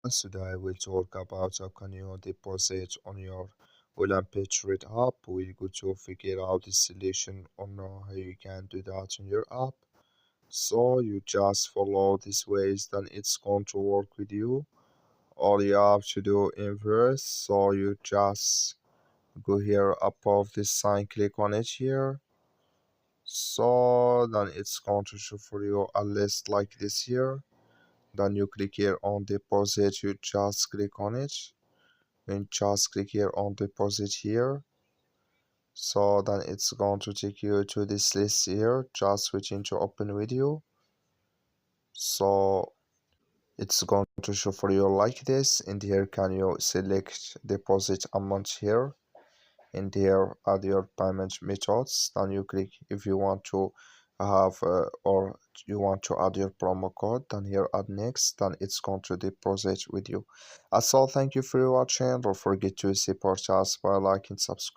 Today we'll talk about how can you deposit on your Olymptrade app. We're going to figure out the solution on how you can do that on your app. So you just follow these ways, then it's going to work with you. All you have to do inverse. So you just go here above this sign, click on it here. So then it's going to show for you a list like this here. Then you click here on deposit, you just click on it and just click here on deposit here. So then it's going to take you to this list here. Just switch into open video. So it's going to show for you like this. And here can you select deposit amount here, and here add your payment methods. Then you click if you want to have or you want to add your promo code, then here add next, then it's going to deposit with you. That's all. Thank you for watching. Don't forget to support us by liking, subscribe.